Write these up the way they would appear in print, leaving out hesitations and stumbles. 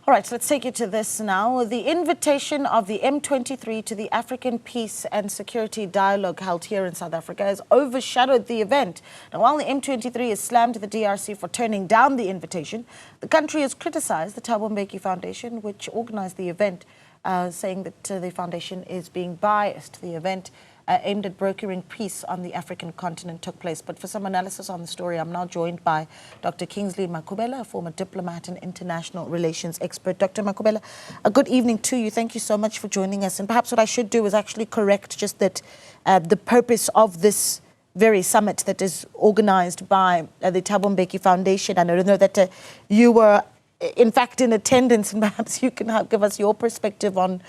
All right, so let's take you to this now. The invitation of the M23 to the African Peace and Security Dialogue held here in South Africa has overshadowed the event. Now, while the M23 has slammed the DRC for turning down the invitation, the country has criticized the Thabo Mbeki Foundation, which organized the event, saying that the foundation is being biased. The event aimed at brokering peace on the African continent took place. But for some analysis on the story, I'm now joined by Dr. Kingsley Makhubela, a former diplomat and international relations expert. Dr. Makhubela, a good evening to you. Thank you so much for joining us. And perhaps what I should do is actually correct just that the purpose of this very summit that is organized by the Thabo Mbeki Foundation. And I know that you were in fact in attendance, and perhaps you can give us your perspective on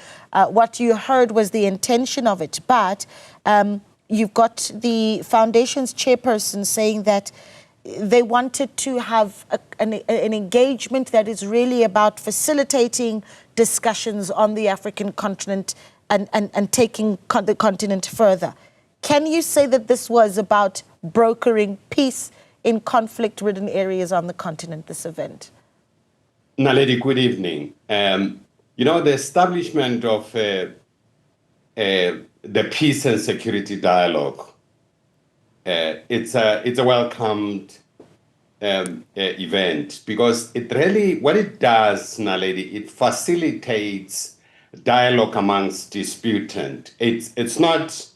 what you heard was the intention of it. But you've got the foundation's chairperson saying that they wanted to have an engagement that is really about facilitating discussions on the African continent and taking the continent further. Can you say that this was about brokering peace in conflict-ridden areas on the continent, this event? Naledi, good evening. You know, the establishment of the peace and security dialogue, it's a welcomed event, because it really, what it does, Naledi, it facilitates dialogue amongst disputants. It's not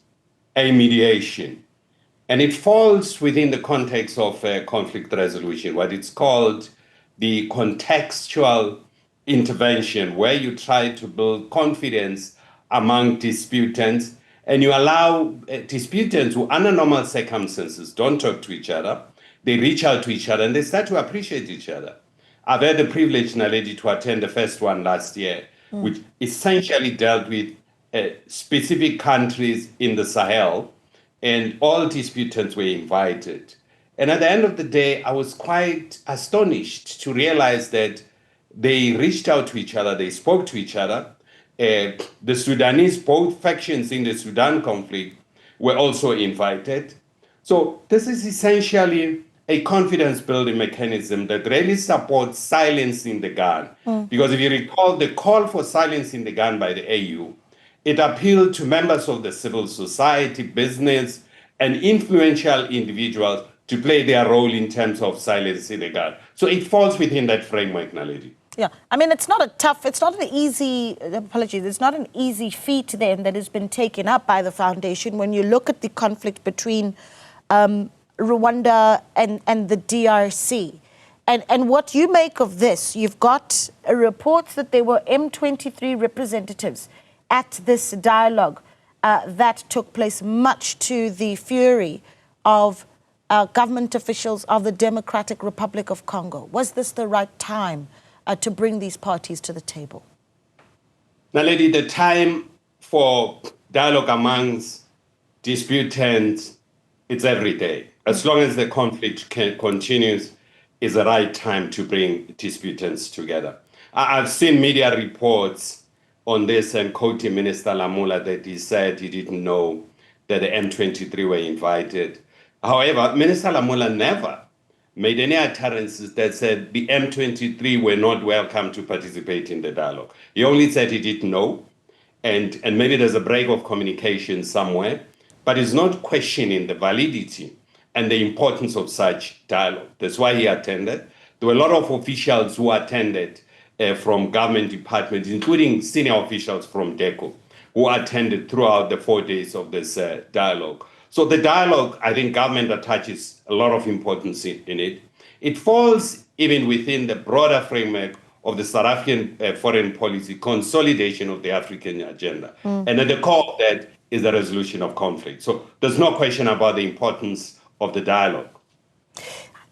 a mediation, and it falls within the context of conflict resolution, what it's called the contextual intervention, where you try to build confidence among disputants, and you allow disputants who, under normal circumstances, don't talk to each other. They reach out to each other and they start to appreciate each other. I've had the privilege, Naledi, to attend the first one last year, which essentially dealt with specific countries in the Sahel, and all disputants were invited. And at the end of the day, I was quite astonished to realize that they reached out to each other, they spoke to each other. The Sudanese, both factions in the Sudan conflict, were also invited. So this is essentially a confidence-building mechanism that really supports silencing the gun. Because if you recall the call for silencing the gun by the AU, it appealed to members of the civil society, business, and influential individuals to play their role in terms of silencing the gun. So it falls within that framework, Naledi. Yeah, I mean, it's not an easy, apologies, it's not an easy feat then that has been taken up by the foundation when you look at the conflict between Rwanda and the DRC. And what you make of this, you've got reports that there were M23 representatives at this dialogue that took place, much to the fury of government officials of the Democratic Republic of Congo. Was this the right time to bring these parties to the table? Now, Lady, the time for dialogue amongst disputants, it's every day. As long as the conflict continues, is the right time to bring disputants together. I've seen media reports on this, and quoting Minister Lamula, that he said he didn't know that the M23 were invited. However, Minister Lamula never made any utterances that said the M23 were not welcome to participate in the dialogue. He only said he didn't know, and maybe there's a break of communication somewhere, but he's not questioning the validity and the importance of such dialogue. That's why he attended. There were a lot of officials who attended from government departments, including senior officials from DECO, who attended throughout the 4 days of this dialogue. So the dialogue, I think government attaches a lot of importance in it. It falls even within the broader framework of the South African foreign policy consolidation of the African agenda. And at the core of that is the resolution of conflict. So there's no question about the importance of the dialogue.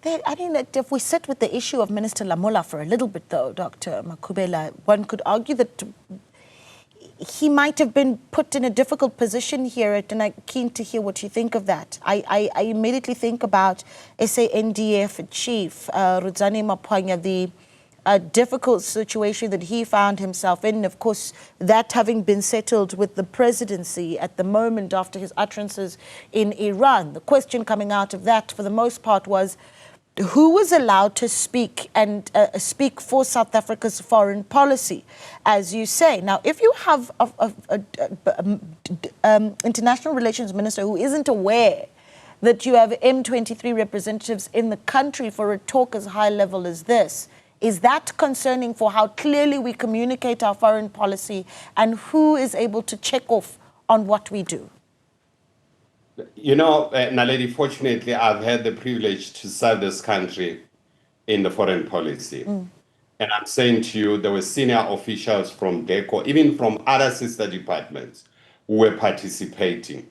I mean, that if we sit with the issue of Minister Lamula for a little bit, though, Dr. Makhubela, one could argue that he might have been put in a difficult position here, and I'm keen to hear what you think of that. I immediately think about SANDF chief, Rudzani Mapwanya, the difficult situation that he found himself in. Of course, that having been settled with the presidency at the moment after his utterances in Iran. The question coming out of that, for the most part, was who was allowed to speak and speak for South Africa's foreign policy, as you say. Now, if you have an international relations minister who isn't aware that you have M23 representatives in the country for a talk as high level as this, is that concerning for how clearly we communicate our foreign policy and who is able to check off on what we do? You know, Naledi, fortunately, I've had the privilege to serve this country in the foreign policy. And I'm saying to you, there were senior officials from DECO, even from other sister departments, who were participating.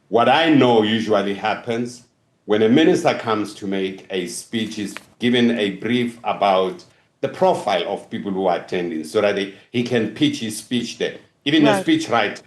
What I know usually happens when a minister comes to make a speech, is given a brief about the profile of people who are attending so that he can pitch his speech there. Even the speech writers,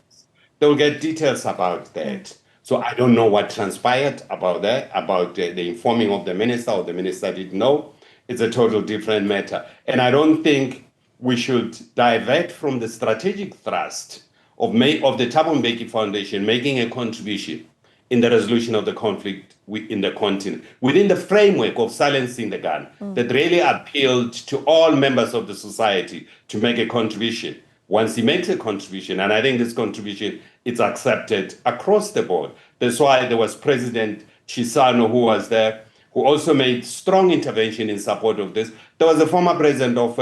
they'll get details about that. So I don't know what transpired about that, about the informing of the minister, or the minister didn't know. It's a total different matter. And I don't think we should divert from the strategic thrust of the Thabo Mbeki Foundation making a contribution in the resolution of the conflict in the continent, within the framework of silencing the gun, that really appealed to all members of the society to make a contribution. Once he makes a contribution, and I think this contribution is accepted across the board. That's why there was President Chisano who was there, who also made strong intervention in support of this. There was a former president of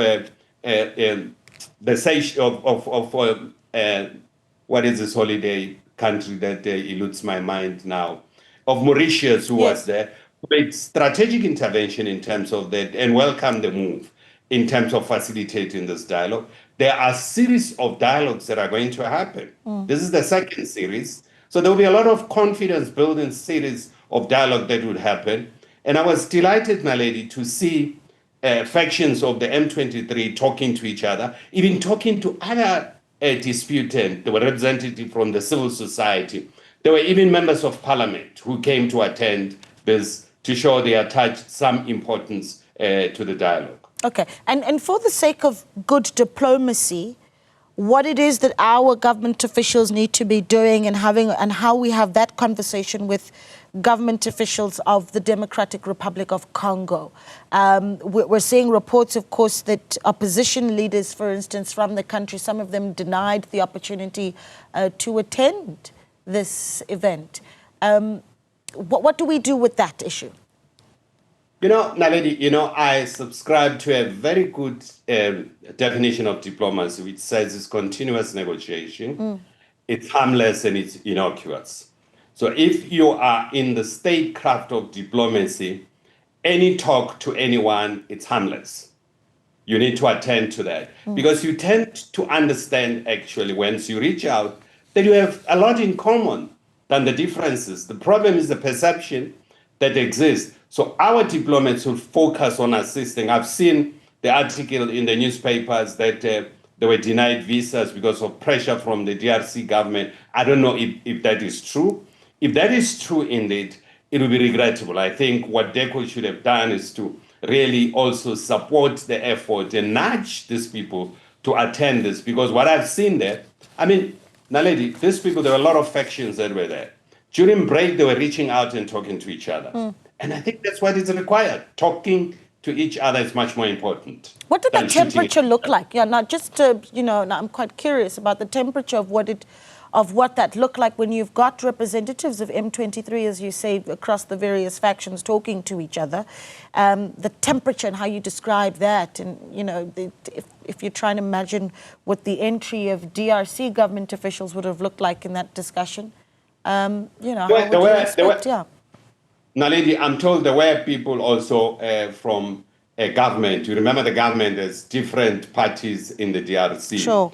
what is this holiday country that eludes my mind now, of Mauritius, who was there, who made strategic intervention in terms of that and welcomed the move in terms of facilitating this dialogue. There are a series of dialogues that are going to happen. This is the second series. So there will be a lot of confidence building series of dialogue that would happen. And I was delighted, Naledi, to see factions of the M23 talking to each other, even talking to other disputants. There were representatives from the civil society. There were even members of parliament who came to attend this to show they attached some importance to the dialogue. Okay, and for the sake of good diplomacy, what it is that our government officials need to be doing and how we have that conversation with government officials of the Democratic Republic of Congo. We're seeing reports, of course, that opposition leaders, for instance, from the country, some of them denied the opportunity to attend this event. What do we do with that issue? You know, Naledi, I subscribe to a very good definition of diplomacy, which says it's continuous negotiation, it's harmless, and it's innocuous. So if you are in the statecraft of diplomacy, any talk to anyone, it's harmless. You need to attend to that because you tend to understand, actually, once you reach out, that you have a lot in common than the differences. The problem is the perception that exists. So our diplomats will focus on assisting. I've seen the article in the newspapers that they were denied visas because of pressure from the DRC government. I don't know if that is true. If that is true indeed, it will be regrettable. I think what DECO should have done is to really also support the effort and nudge these people to attend this, because what I've seen there, I mean, Naledi, these people, there were a lot of factions that were there. During break, they were reaching out and talking to each other. And I think that's what is required. Talking to each other is much more important. What did that temperature look like? Yeah, now just to, now I'm quite curious about the temperature of what that looked like when you've got representatives of M23, as you say, across the various factions talking to each other. The temperature and how you describe that, and if you're trying to imagine what the entry of DRC government officials would have looked like in that discussion, how would you expect? Yeah. Naledi, I'm told there were people also from a government. You remember the government, there's different parties in the DRC. Sure.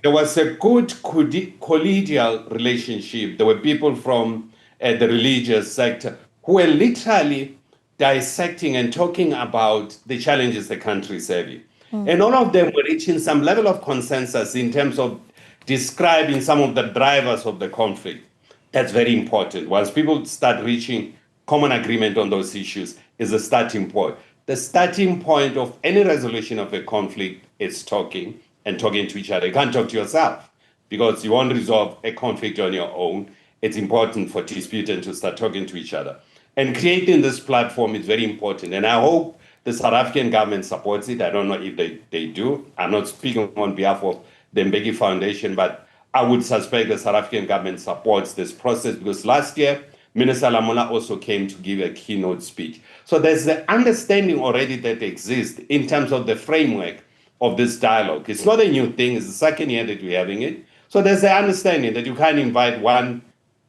There was a good collegial relationship. There were people from the religious sector who were literally dissecting and talking about the challenges the country is having. And all of them were reaching some level of consensus in terms of describing some of the drivers of the conflict. That's very important. Once people start reaching common agreement on those issues is a starting point. The starting point of any resolution of a conflict is talking and talking to each other. You can't talk to yourself because you won't resolve a conflict on your own. It's important for disputants to start talking to each other. And creating this platform is very important. And I hope the South African government supports it. I don't know if they do. I'm not speaking on behalf of the Mbeki Foundation, but I would suspect the South African government supports this process because last year, Minister Lamola also came to give a keynote speech. So there's the understanding already that exists in terms of the framework of this dialogue. It's not a new thing. It's the second year that we're having it. So there's the understanding that you can't invite one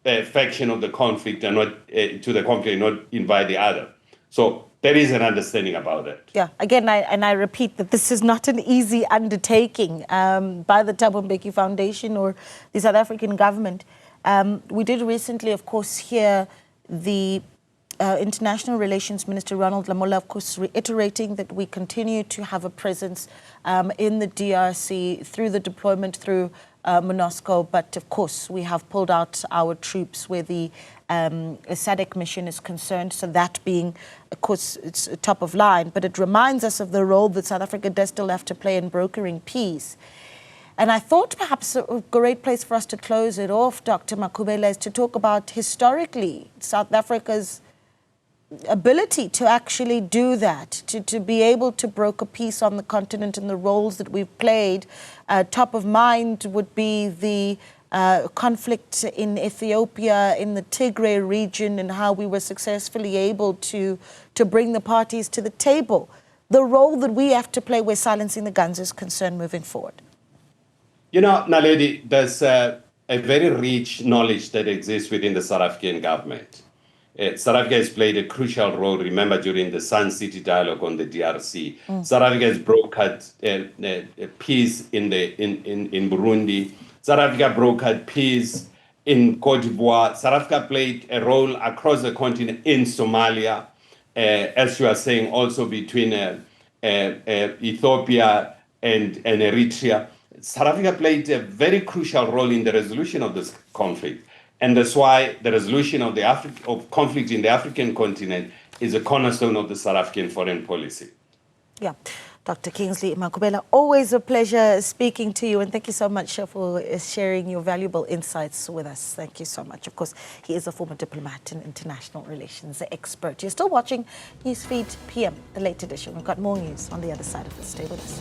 faction of the conflict and not to the conflict and not invite the other. So there is an understanding about it. Yeah, again, I repeat that this is not an easy undertaking by the Thabo Mbeki Foundation or the South African government. We did recently, of course, hear the International Relations Minister Ronald Lamola, of course, reiterating that we continue to have a presence in the DRC through the deployment through MONUSCO, but of course we have pulled out our troops where the SADC mission is concerned, so that being, of course, it's top of line, but it reminds us of the role that South Africa does still have to play in brokering peace. And I thought perhaps a great place for us to close it off, Dr. Makhubela, is to talk about historically South Africa's ability to actually do that, to be able to broker peace on the continent and the roles that we've played. Top of mind would be the conflict in Ethiopia, in the Tigray region, and how we were successfully able to bring the parties to the table. The role that we have to play where silencing the guns is concerned moving forward. You know, Naledi, there's a very rich knowledge that exists within the South African government. South Africa has played a crucial role, remember, during the Sun City dialogue on the DRC. South Africa has brokered peace in Burundi. South Africa brokered peace in Cote d'Ivoire. South Africa played a role across the continent in Somalia, as you are saying, also between Ethiopia and Eritrea. South Africa played a very crucial role in the resolution of this conflict. And that's why the resolution of conflict in the African continent is a cornerstone of the South African foreign policy. Yeah. Dr. Kingsley Makhubela, always a pleasure speaking to you, and thank you so much for sharing your valuable insights with us. Thank you so much. Of course, he is a former diplomat and international relations expert. You're still watching Newsfeed PM, the late edition. We've got more news on the other side of this. Stay with us.